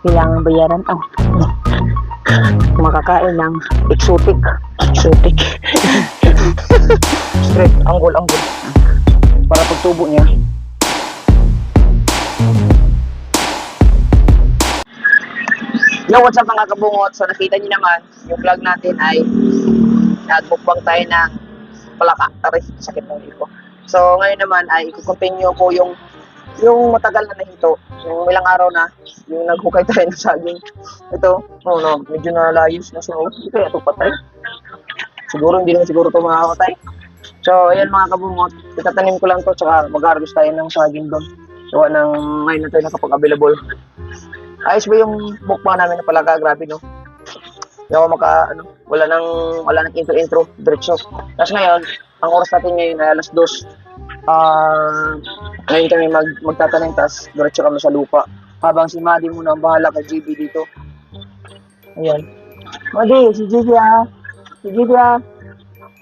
kailangan bayaran. Makakain ng exotic. Exotic. Straight, anggol. Para pagtubo niya. Yo, what's up mga kabungot? So nakita niyo naman, yung vlog natin ay nagmukbang tayo ng palaka. Taray, sakit ng dito. So ngayon naman ay i-continue ko yung matagal na nahito. Yung ilang araw na, yung naghukay tayo ng saging. Ito, medyo nalayos na siya. Hindi kaya ito patay. Siguro, hindi naman siguro ito makakatay. So, ayan mga kabungot. Itatanim ko lang to, tsaka mag-harvest tayo ng saging doon. So, ngayon na tayo nakapag-available. Ayos ba yung mukbang namin na palaga? Grabe, no? Hindi ako wala nang intro, diretso. Tapos ngayon, ang oras natin ngayon ay alas 2. Ngayon kami magtatanim, tapos diretso kami sa lupa. Habang si Madi muna ang bahala kay GB dito. Ayan. Madi, si GB ah.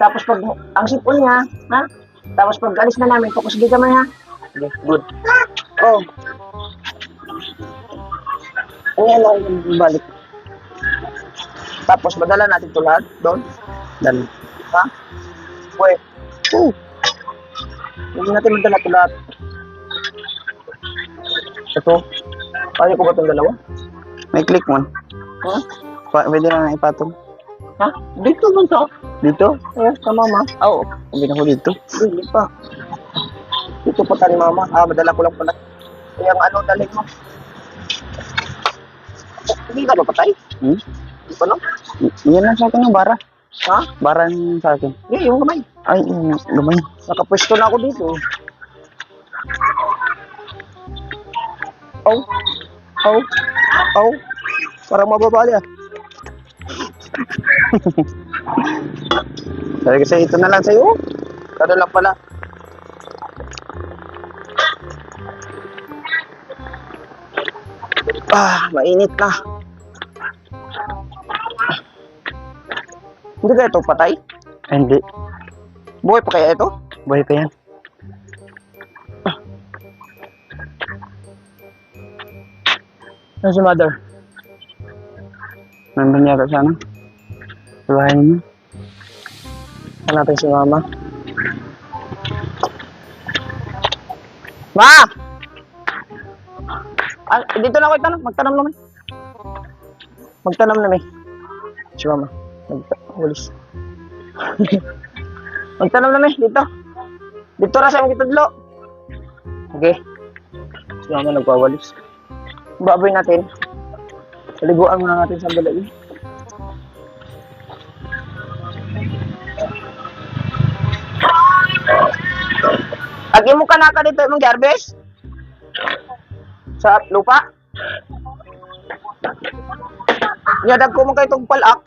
Tapos pag, ang sipon niya, ha? Tapos pag alis na namin, focus dito man ha. Okay, good. Oh. Ayan lang yung balik. Tapos madala natin ito lahat doon. Dan. Ha? Wait. Hindi natin madala ito lahat. Ito. Kaya ko ba itong dalawa? May click mo. Ha? Pwede na ipatong. Ha? Dito man to. Dito? Sa mama. Oo. Sabi na ko dito. Hindi pa. Dito pa tayo mama. Madala ko lang pala. Kaya dalhin mo. Hindi ka ba patay? Hindi pa no? Yan lang sa akin yung bara. Ha? Bara yung sa akin. Hindi, yung kamay. Ay, yung gamay. Nakapwesto na ako dito. Parang mababali ah. Sabi kasi ito na lang sa'yo. Kada lang pala. Mainit na. Hindi kaya ito patay? Ay, hindi. Buhay pa kaya ito? Buhay pa yan. Ano si mother? Nandun yata sana. Sa bahay niya. Hanapin si mama. Ma! Dito na ako itanong. Magtanong naman. Magtanong naman. Si mama. Walis. Magtanong naman. Dito. Dito na sa mga kitadlo. Okay. Si mama nagpawalis. Baboy natin. Paliguan muna natin sa balay. Agi mo ka naka dito mong garbage? Sa lupa? Yadag ko mong kayo itong palak.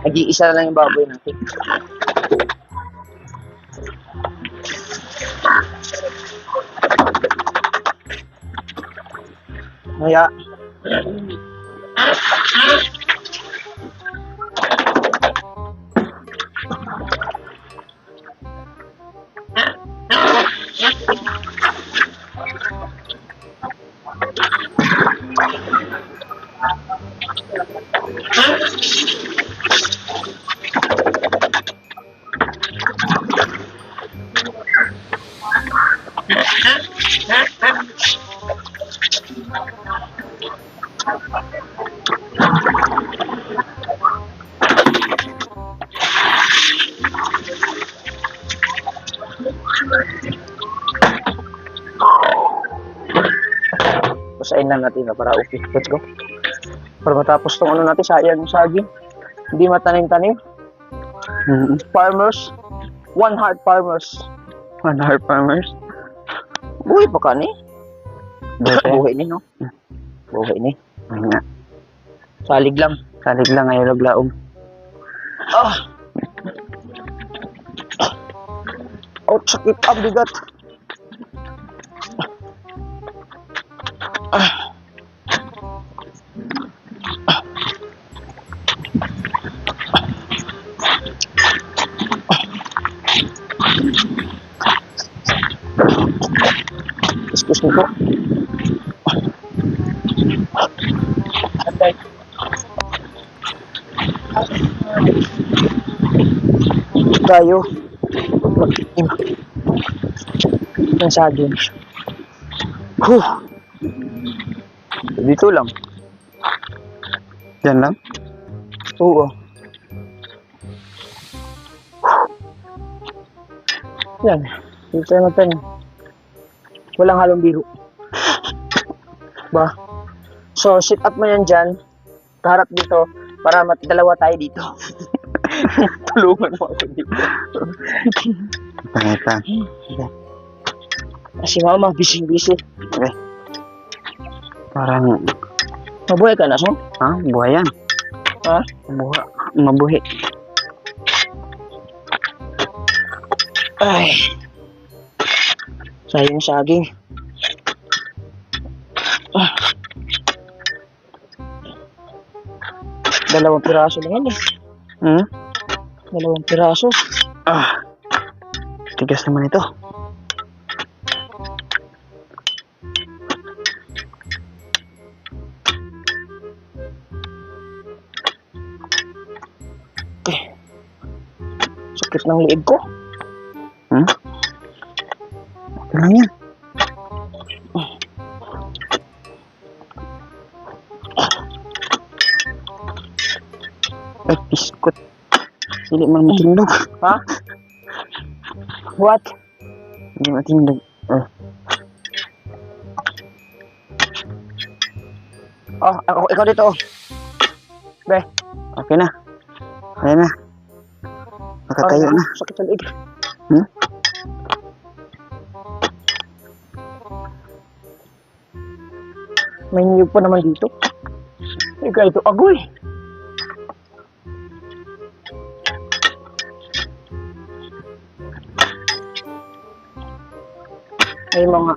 Nag-iisa na lang yung baboy natin. Kaya basahin na natin para okay. Let's go. Para matapos tong natin, sayang yung saging. Hindi matanim-tanim. Farmers. One heart farmers. One heart farmers. Buhay pa ka ni? Buhay ni, no? Buhay ni. Ay nga. Salig lang. Salig lang ngayon laglaom. Sakit. Ang bigat. Ito. Tayo. Mag-iim. Ang saging. Dito lang. Diyan lang? Oo. Yan. Dito natin. Walang halong biro. Ba? So, sit up mo yan dyan. Kaharap dito. Para dalawa tayo dito. Tulungan mo ako dito. Pangitan. Kasi mama, busy-busy. Okay. Parang, Mabuhay ka na, so? ha? Buhay yan. Ha? Mabuhi. Ay. Sayang saging. Ah. 2 piraso lang yan eh. Hmm? 2 piraso. Tigas naman ito. Sakit ng liig ko. Hmm? Okay lang yan. Ay, biskot. Hindi man matindog. Ha? What? Hindi matindog. Oh, ikaw dito. Be. Okay na. Ayan na. Nakatayo na. Sakit ng liig. Hmm? May niyog pa naman dito. Ikaw ito, agoy. May mga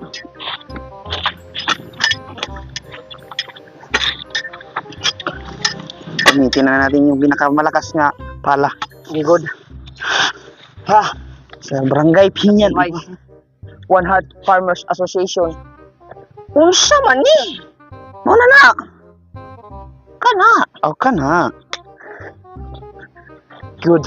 Gamitin na natin yung pinakamalakas nga pala. gigod. Ha? Sa Barangay Pinyan. May One Heart Farmers Association. Unsa man ni? Muna na. Kana. O ka na. Good.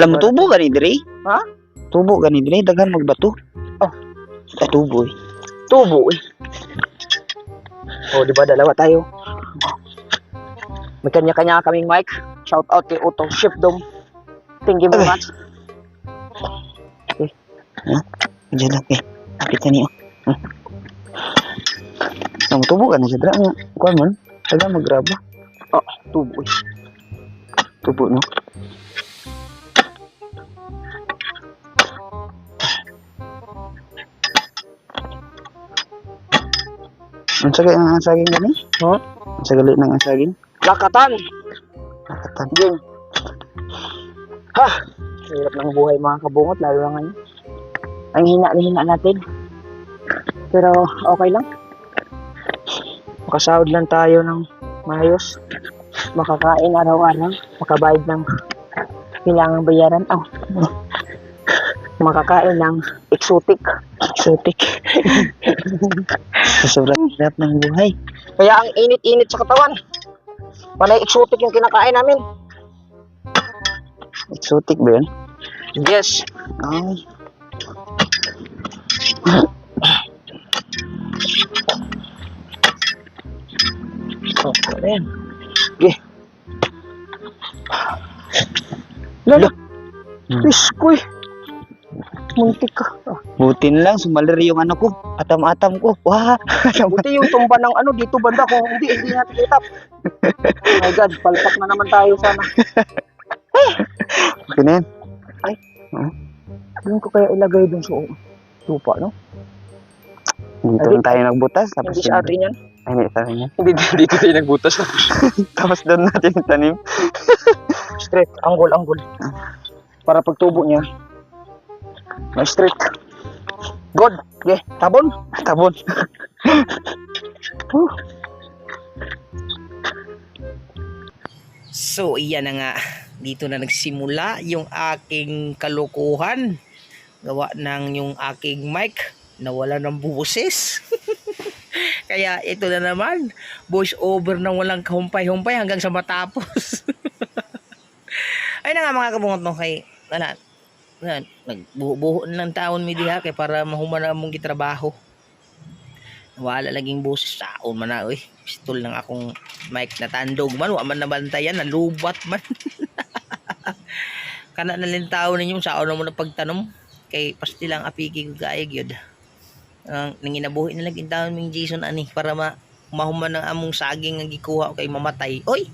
Alam mo, tubo ka ni Dre? Ha? Tubo ka ni Dre? Daghan magbato. Oh. Tubo eh. Tubo eh. Oh, di ba dalawa tayo? May kanya-kanya kaming mic. Shout out kay Otto Shipdom. Thank you very much. Diyan lang eh. Kapit ka niyo. Alam mo, tubo ka na siya Dre. Kuhan man. Daghan maggraba. Oh, tubo eh. Tubo no? Ang saging gani? Ha? Ang sagali ng saging? Lakatan. Nakatan. Yun. Ha! Hirap ng buhay mga kabungot, lalo na ngayon. Ang hina natin. Pero okay lang. Makasahod lang tayo ng maayos. Makakain araw-araw. Makabayad ng kailangang bayaran. Oh. Makakain ng exotic. Exotic. Sobrang hirap ng buhay. Kaya ang init-init sa katawan. Panay exotic yung kinakain namin. Exotic ba yun? Yes. Ay. Oh, ayan. Okay. Lalo. Iskoy. Muntik ka. Ah. Butin lang, sumalir yung ano ko. Atam-atam ko. Wah! Buti yung tumba ng ano dito banda ko. Hindi natin itap. Oh my God, palpak na naman tayo sana. Okay na yan. Doon ko kaya ilagay dun sa lupa, no? Dito lang tayo nagbutas. Tapos Hindi sa atin yan. Ay, hindi sa atin yan. Hindi dito tayo nagbutas. Tapos doon natin tanim. Straight, angle. Para pagtubo niya, may straight. Good. Okay, tabon. Tabon. So, iyan na nga. dito na nagsimula yung aking kalukuhan. Gawa ng yung aking mic nawala ng boses. Kaya ito na naman, voice over na walang kahumpay-humpay hanggang sa matapos. Ay na nga mga kabungot no, kay nagbuho ng taon mi diha kay para mahuman na mong gitrabaho. Wala laging boses saon man na oy. Pistol lang akong mic na tandog man, wa man nabantayan, nalubat man. Kana na lang taon ninyo saon na mo na pagtanom kay pasti lang apiki ko gaayag yun. Nanginabuhi na laging taon ming Jason ani para mahuman ng among saging nga gikuha kay mamatay. Oy.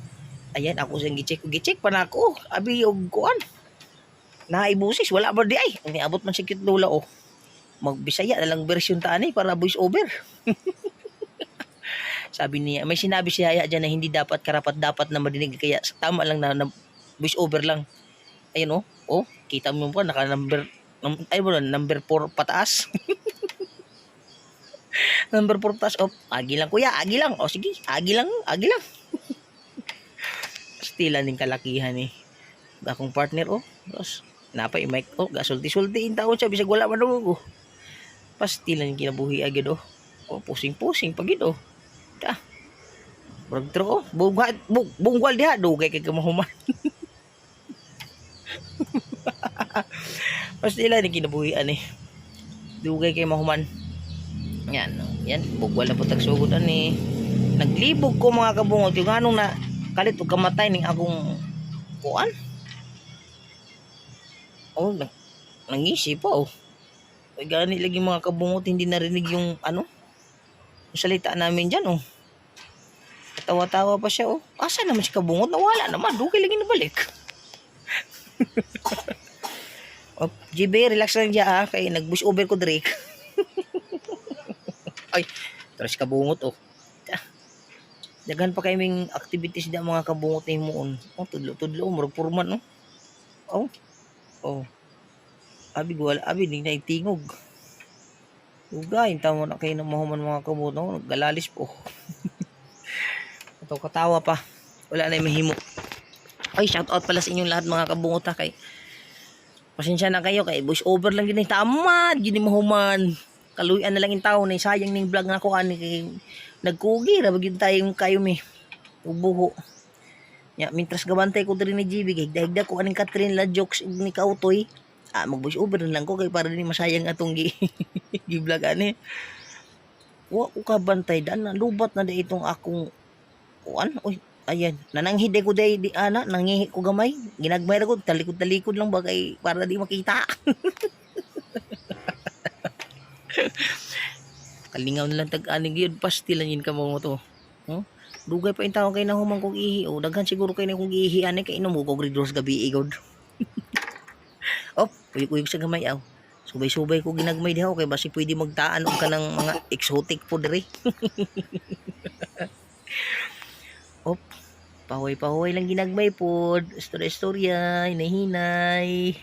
Ayan ako sang gicheck pa na ako. Abi og kuan. Naibusis wala ba di ay. Niabot man si cute lola oh. Magbisaya na lang version ta ani para voice over. Sabi niya, may sinabi siya diyan na hindi dapat karapat-dapat na madinig kaya tama lang na voice over lang. Ayun oh. Oh, kita mo pa naka number ay mo number 4 pataas. Number 4 pataas. Oh, agi lang kuya, agi lang. Oh sige, agi lang. Stilan din kalakihan eh. Akong partner oh. Tapos napay mic oh, gasulti-sulti in taon siya bisag wala man oh. Pastilan kinabuhi agad oh. Oh, pusing-pusing pagid oh. Ta. Brag tro oh. Bungwal diha dugay kay kamahuman. Pastilan din kinabuhi ani. Dugay kay mahuman. Yan, no. Yan, bugwal na po tagsugod ani. Naglibog ko mga kabungot yung anong na kalit og kamatay ning akong kuan. Oh, nangisip pa oh. Ay gani lagi mga kabungot hindi narinig yung ano yung salita namin dyan oh. Tawa-tawa pa siya oh. Asa naman si kabungot? Nawala naman. Dugay lagi nabalik. Oh, GB, relax lang dyan ah. Kaya nag-bush over ko Drake. Ay, terus kabungot oh. Dagan pa kaming activities da mga kabungot ni moon. Oh, tudlo-tudlo murag purman oh. Oh. Oh. Abi wala abi ning naitingog. Ugay tamo na kay mahuman mga kabungot no, galalis po. Ito katawa pa. Wala na mahimo. Ay, shout out pala sa inyong lahat mga kabungot ha kay pasensya na kayo kay voice over lang gini tamad gini mahuman. Kaluyan na lang in taon eh sayang ning vlog na ko ani kay nagkugi ra bagid tayong kayo mi. Ubuho. Ya, mintras gabantay ko diri ni GB kay dahigda ko aning Catherine la jokes ni Kautoy. Mag voice over na lang ko kay para din masayang atong gi-vlog ani. Wa ko kabantay dan lubat na di itong akong kuan. Oy, ayan, nananghide ko day di ana, nangihi ko gamay. Ginagmay ra ko talikod-talikod lang ba kay para di makita. Kalingaw na lang tag-aning gyud pastilan yin ka mo to. Oh? Dugay pa in tawo kay nahuman kog ihi. Oh, daghan siguro kay na kog ihi ani kay inom ko gridors gabi igod. Oh, uyog-uyog sa gamay aw. Subay-subay ko ginagmay diha kay basi pwede magtaan og kanang mga exotic food diri. Oh, pahoy-pahoy lang ginagmay pod. Istorya-istorya, hinay-hinay.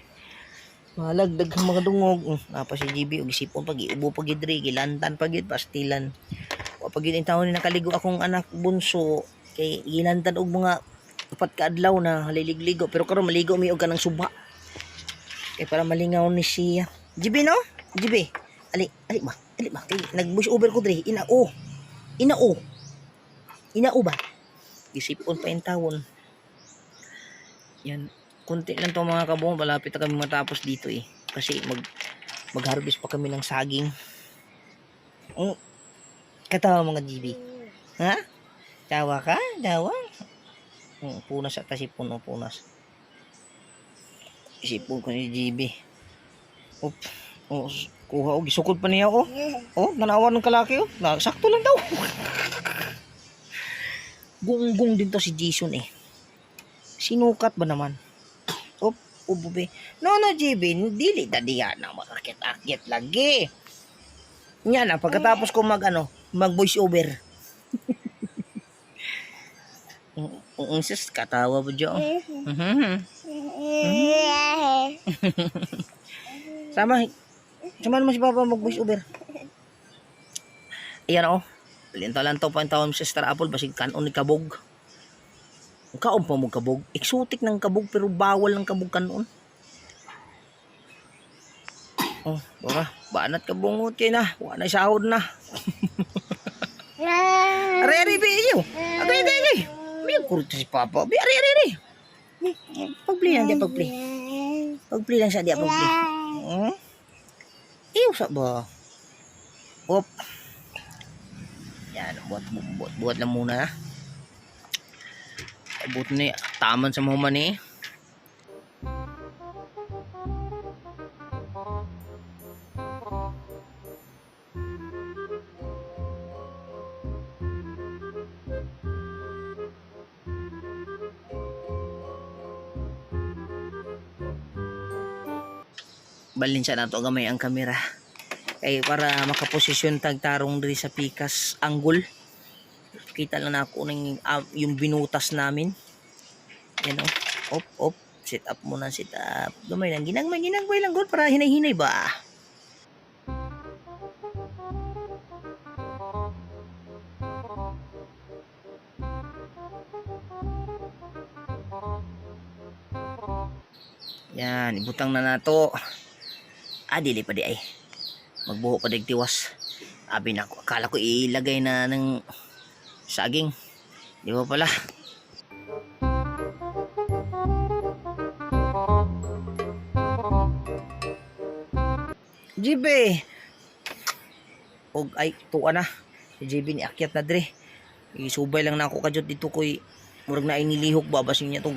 Malagdag ang mga dungog. Apa si GB og isipon pag iubo pag gidri, gilantan pag gid pastilan. O pag gid taon ni nakaligo akong anak bunso kay gilantan og mga upat ka adlaw na haliligligo pero karon maligo mi og kanang suba. Kay para malingaw ni siya. GB no? GB. Ali ba? Kay nag-bush over ko diri. Inao ba? Gisipon pa in tawon. Yan. Kunti lang to mga kabong, malapit na kami matapos dito eh. Kasi mag-harvest pa kami ng saging. Katawa mga GB. Ha? Tawa ka? Tawa? Punas at sipon o punas. Isipon ko ni GB. Kuha o, gisukod pa niya o. Nanawan ng kalaki o. Sakto lang daw. Gunggong din to si Jason eh. Sinukat ba naman? Ubube. No, GB, dili dadiyan na makakit-akit lagi. Yan na, pagkatapos ko mag voice over. Sis, katawa ba dyan? Sama naman si Papa mag voice over. Ayan o. Lintaw-lantaw pa yung tawon si Star Apple, basig kanon ni kabog. Kaon pa mo kabog. Exotic ng kabog pero bawal ng kabog kanon. Oh, bora. Banat kabungot kay na. Wa na sahod na. Are biyo. Agay agay. May kurto si Papa. Bi are. Pagpli lang dia pagpli. Pagpli lang siya dia pagpli. Iyo sa ba. Op. Yan, buat lang muna. Abot ni taman sa mga ni. Balin siya nato gamay ang kamera. Kay para makaposisyon tag tarong diri sa pikas angle. Kita lang ako ng yung binutas namin. Yan o. Op. Set up muna, set up. Gamay lang. Ginagmay lang good para hinay-hinay ba? Yan. Ibutang na nato. Dili pa di ay. Magbuho pa tiwas. Abi na ako. Akala ko ilagay na ng saging. Di ba pala? JB. Og ay tuwa na. Si JB ni akyat na dre. Isubay lang na ako kadjot dito koy murag na inilihok ba basin niya tong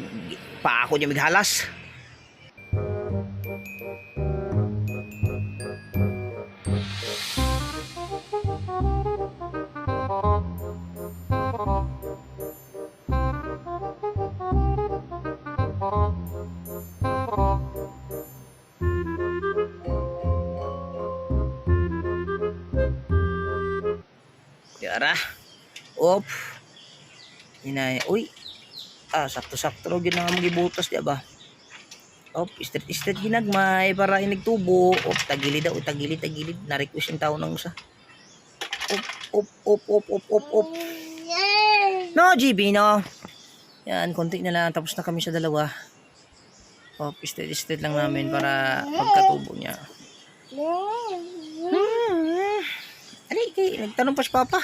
pa ako niya mighalas. Yara. Op. Inay. Uy. Sakto-sakto ro gyud nga magibutas di ba? Op, straight ginagmay para inigtubo. Op, tagilid daw, tagilid. Na-request yung tao ng usa. Op. No, GB, no. Yan, konti na lang. Tapos na kami sa dalawa. Op, straight lang namin para pagkatubo niya. Ali, nagtanong pa si Papa.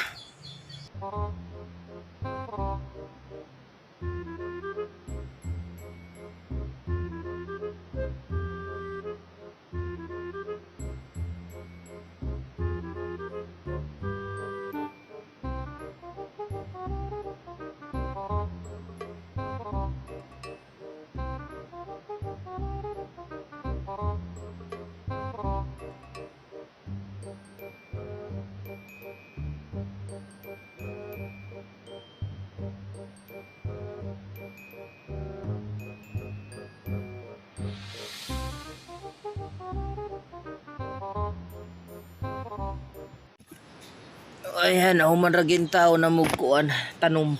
Ayan, human ragin tao na mugkuan tanom.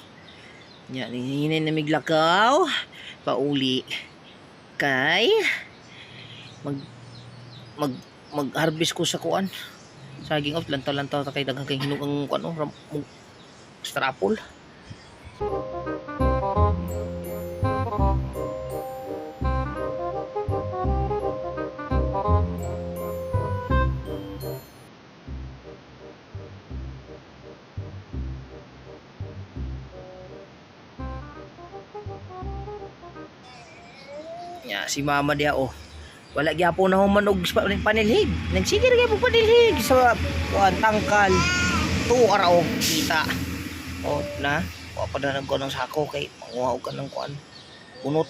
Yan, hinay na miglakaw. Pauli. Kay mag-harvest ko sa kuan. Saging out lantaw-lantaw ta kay daghang kay hinugang kuan strapol. Ya, si mama dia wala gyapon na human og panilhig. Nagsigir gyapon panilhig sa kuan tangkal. Ara kita. Na, wa pa na nagkuan ng sako kay manguha ka ng kuan. Bunot.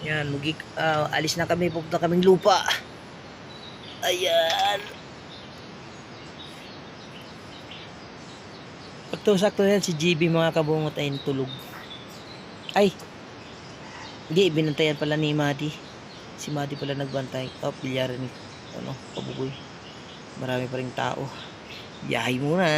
Yan, alis na kami, pupunta kaming lupa. Ayan. Sakto yan si GB mga kabungot ay tulog. Ay, hindi, binantayan pala ni Madi. Si Madi pala nagbantay. Oh, bilyaran ni Pabugoy. Marami pa ring tao. Biyahe muna.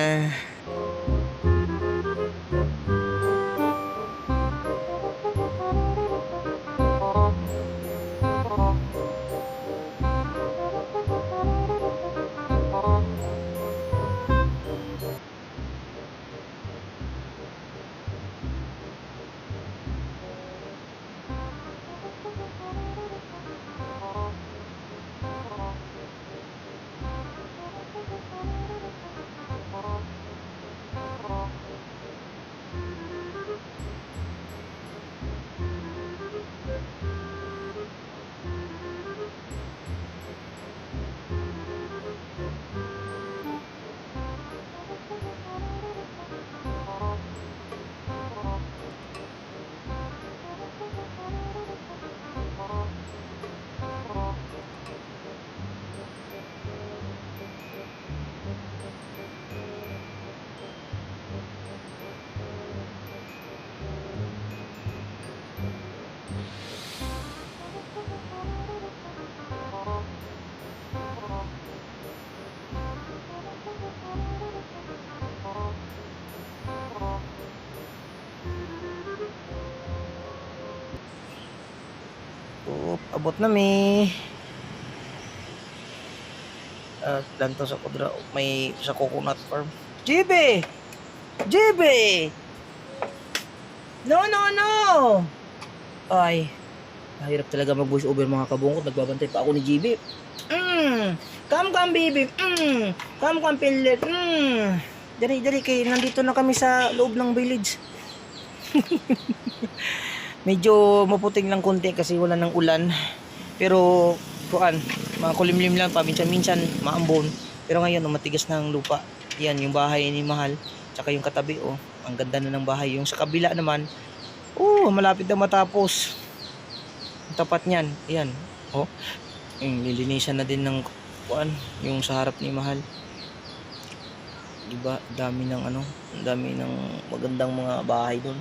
Abot na mi. Lang to sa kudra, may sa coconut farm. GB! GB! No. Ay, mahirap talaga mag voice over mga kabungkot. Nagbabantay pa ako ni GB. Come baby. Come pilit. Dali kay nandito na kami sa loob ng village. Medyo maputing lang konti kasi wala ng ulan. Pero mga kulimlim lang pa, minsan maambon. Pero ngayon matigas na ang lupa. Yan yung bahay ni Mahal, tsaka yung katabi ang ganda na ng bahay. Yung sa kabila naman, malapit na matapos. Ang tapat niyan, yan. Nilinisan na din ng yung sa harap ni Mahal. Diba, dami ng magandang mga bahay doon.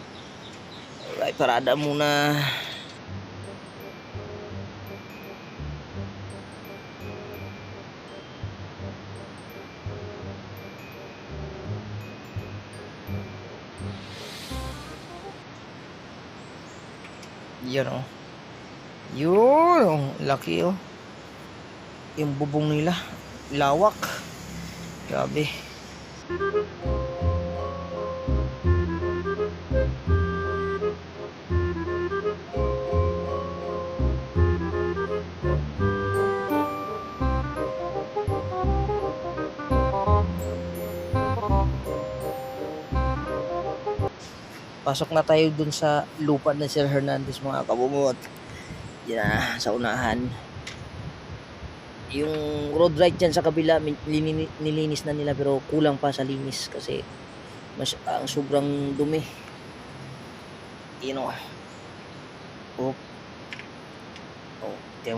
Alright, parada muna. Yan yun, laki yung bubong nila, lawak, grabe. Pasok na tayo dun sa lupa ng Sir Hernandez mga kabungot. Yan na, sa unahan. Yung road right dyan sa kabila, nilinis na nila pero kulang pa sa linis kasi ang sobrang dumi. Tiyan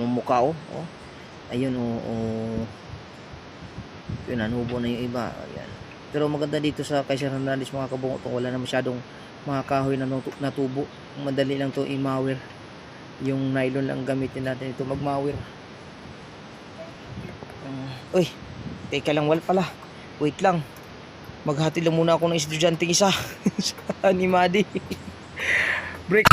mo mukha ayun yun, nanubo na yung iba. Ayan. Pero maganda dito sa kay Sir Hernandez mga kabungot, wala na masyadong mga kahoy na natubo. Madali lang to imawir. Yung nylon lang gamitin natin ito magmawir. Teka lang, pala. Wait lang. Maghatid lang muna ako ng estudyanteng isa sa ni Madi. break.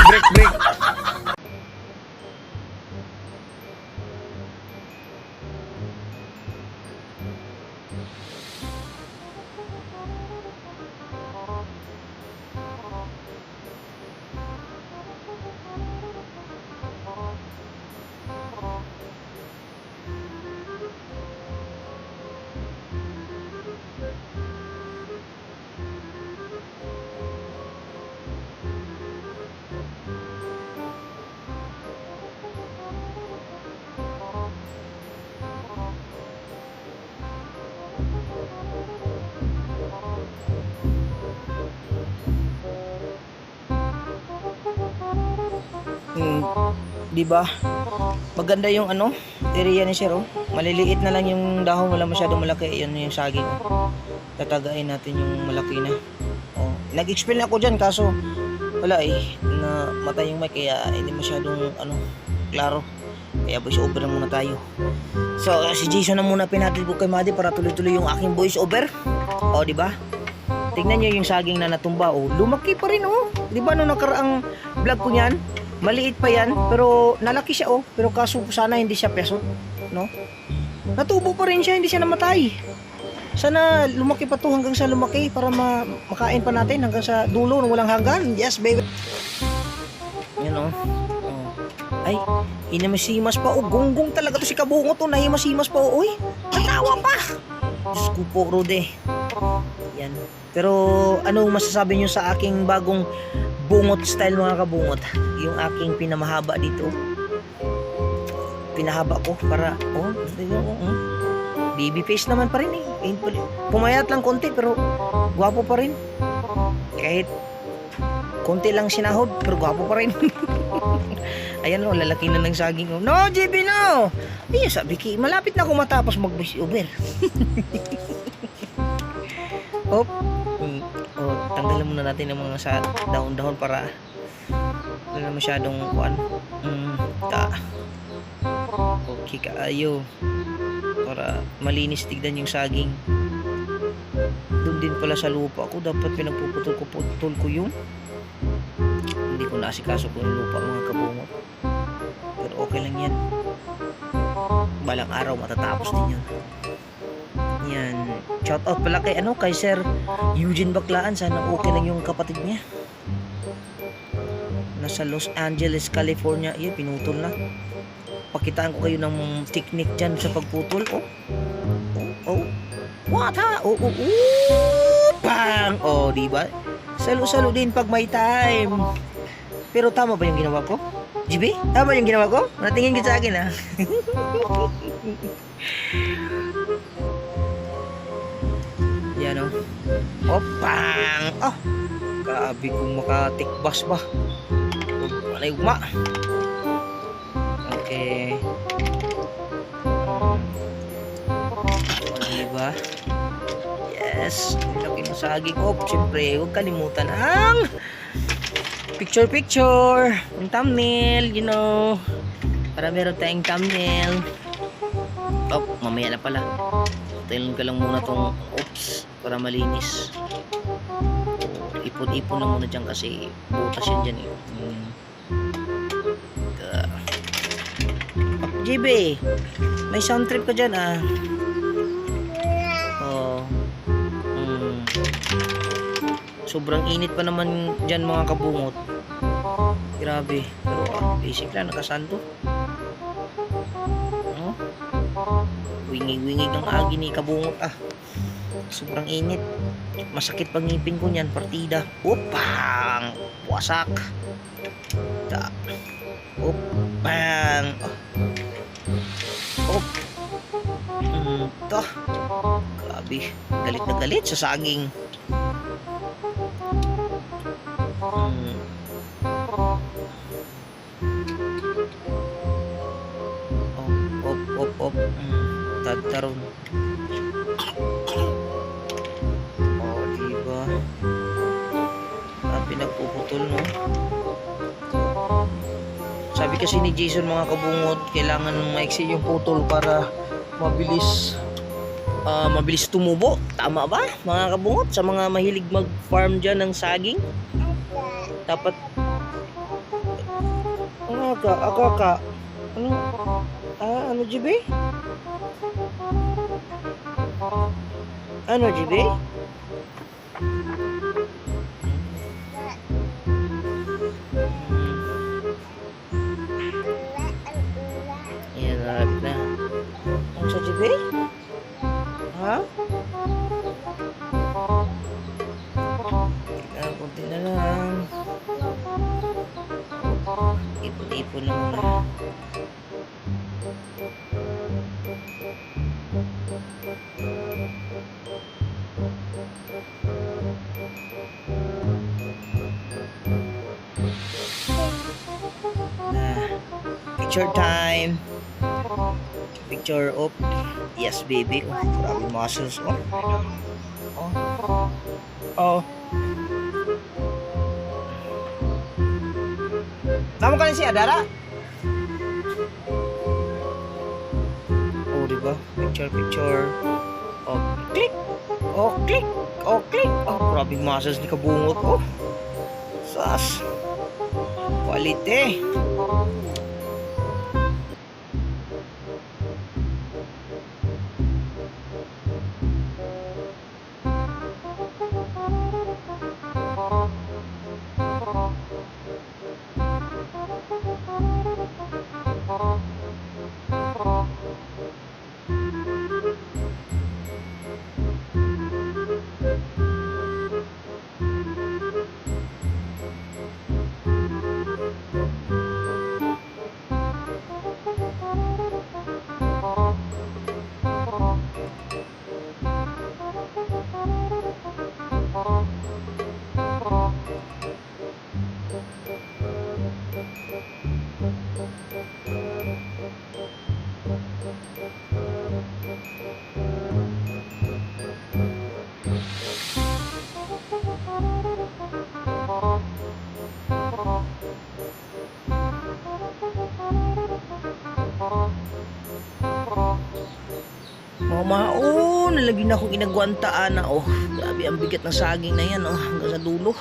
'di ba? Maganda yung ano, area ni Sir, oh. Maliliit na lang yung dahon, wala masyadong malaki. Yan yung saging. Oh. Tatagain natin yung malaki na. Oh, nag-explain ako diyan kaso wala na matay yung mic kaya hindi masyadong ano, klaro. Kaya voice over na muna tayo. So, si Jason na muna pinatid ko kay Madi para tuloy-tuloy yung aking voice over. Oh, 'di ba? Tingnan niyo yung saging na natumba, oh. Lumaki pa rin, oh. 'Di ba no nakaraang vlog ko niyan? Maliit pa yan, pero nalaki siya, oh. Pero kaso sana hindi siya pesot, no? Natubo pa rin siya, hindi siya namatay. Sana lumaki pa to hanggang sa lumaki para makain pa natin hanggang sa dulo ng walang hanggan. Yes, baby. Yan, oh. Oh. Ay, hinamasimas pa, oh. Gonggong talaga to si Kabungot, oh. Nahimasimas pa, oh. Uy, natawa pa. Diyos ko po, Rode. Yan. Pero anong masasabi nyo sa aking bagong bungot style, mga kabungot? Yung aking pinamahaba dito. Pinahaba ko para baby face naman pa rin eh. Pumayat lang konti pero gwapo pa rin. Kahit konti lang sinahod pero gwapo pa rin. Ayan, oh, lalaki na ng saging. Oh. No, JB, no! Ay, sabi ki, malapit na ako matapos mag-voice over. Oh, tanggalan muna natin ang mga sa dahon-dahon para wala masyadong okay kaayo para malinis tignan yung saging. Doon din pala sa lupa ko dapat pinagpuputol ko yung hindi ko naasikaso ko yung lupa, mga kabungot, pero okay lang yan, balang araw matatapos din yun. Yan, shout out pala kay kay Sir Eugene Baclaan. Sana okay lang yung kapatid niya. Nasa Los Angeles, California. Yan, pinutol na. Pakitaan ko kayo ng technique dyan sa pagputol. Oh. What ha? Oh. Bang! Oh, diba? Salo-salo din pag may time. Pero tama ba yung ginawa ko? GB? Tama yung ginawa ko? Natingin ka sa akin, ha? Yan, oh. Opang! Oh! Grabe kung makatikbas ba. Malay ugma. Okay. Diba? Yes. Laki ng saging. Oh, siyempre, huwag kalimutan ang picture. Ang thumbnail, you know. Para meron tayong thumbnail. Oh, mamaya na pala. Tailon ka lang muna tong para malinis. Ipon-ipon na muna dyan kasi butas yan dyan eh. JB, may sound trip ka dyan ah. Oh. Sobrang init pa naman dyan, mga kabungot. Grabe. Pero basic lang, nakasanto. Wingig-wingig ang agi ni kabungot ah. Sobrang init. Masakit pag ngipin ko niyan, partida. Upang! Wasak. Ta. Upang! Up. Ta. Grabe. Galit na galit sa saging. Op. Tagtaron. Oh, diba? Pinagpuputol, no? Sabi kasi ni Jason, mga kabungot, kailangan maiksi yung putol para mabilis tumubo. Tama ba, mga kabungot? Sa mga mahilig mag-farm dyan ng saging, dapat aga. Ano GB? Ano GB? Yan, harap na. Ano sa GB? Ha? Kunti na lang. Ipon-ipon lang muna. Picture time. Picture of. Yes, baby. Oh, grabe muscles. Oh. Oh. Oh. Tama ka rin siya, Dara? Oh, diba? Picture, picture. Oh, click. Oh, click. Oh, click. Oh, grabe muscles ni kabungot. Oh. Sas. Quality. Mamaon, nalagi na akong inagwantaan na. Oh, grabe ang bigat ng saging na yan. Oh, hanggang sa dulo.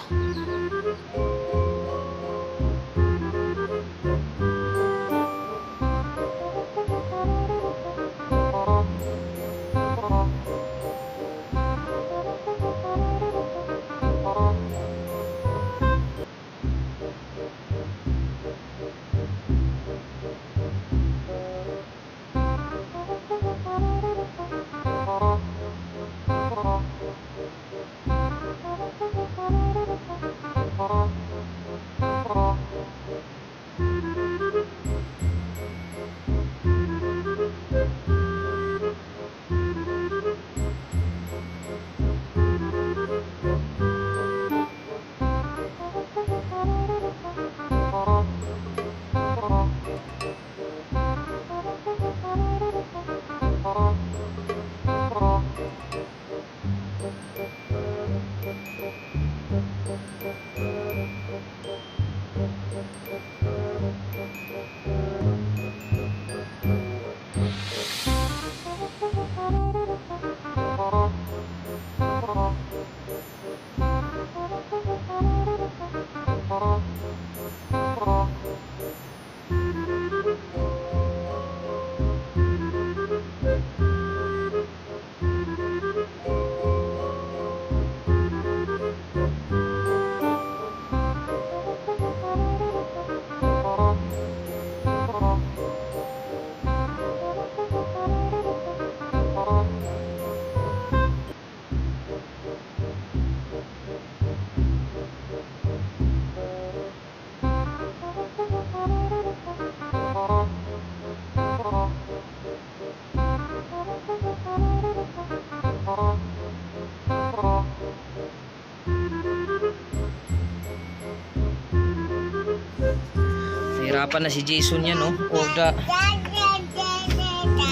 Nahirapan na si Jason yan, no? Orda.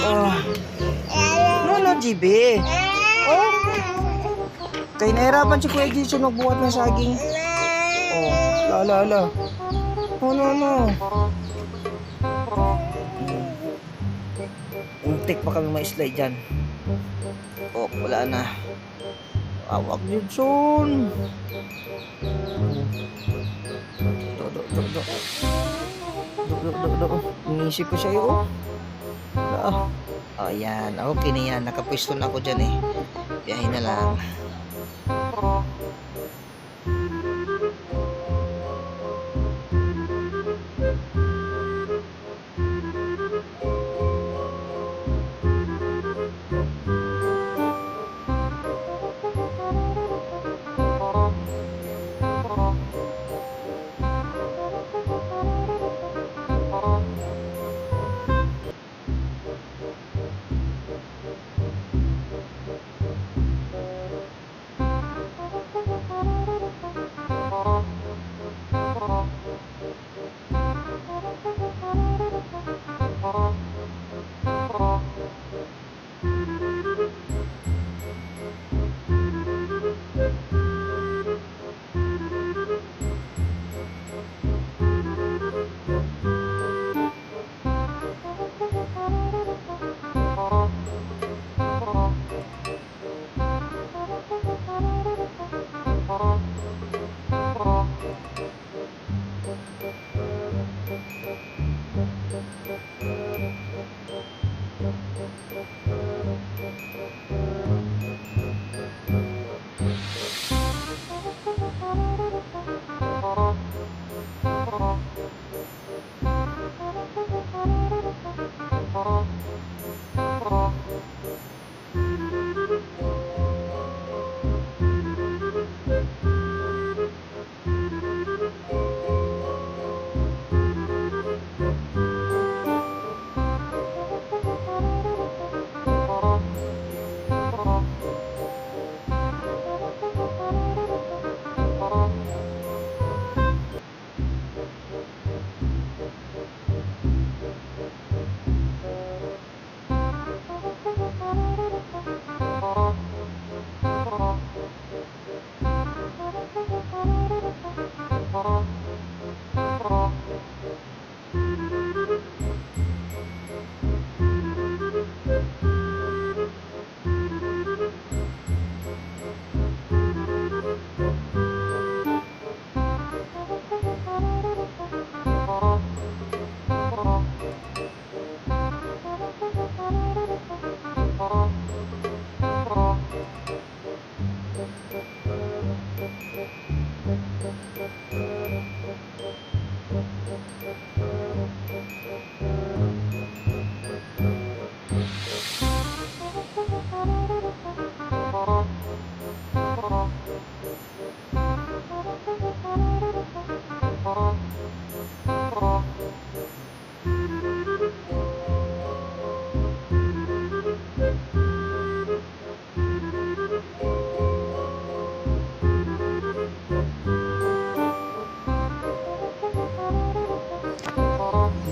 Oh. No, GB. Oh. Kaya nahirapan si Kuya Jason magbuhat ng saging. Oh, la. Oh, no. Untik pa kami ma-slide dyan. Oh, wala na. Awak Jason. Do. Inisip ko sa'yo, oh. Ayan. Okay na yan. Nakapwesto na ako dyan, eh. Biyahin na lang.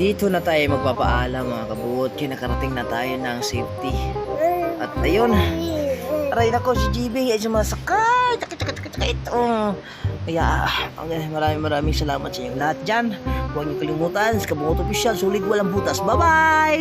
Dito na tayo magpapaalam mga kabuot. Kinakarating na tayo ng safety. At ayun. Aray nako si GB ay sumasakay. Sakit. Oh. Kaya maraming salamat sa inyo lahat dyan. Huwag niyo kalimutan sa Kabungot Official. Sulit walang butas. Bye-bye!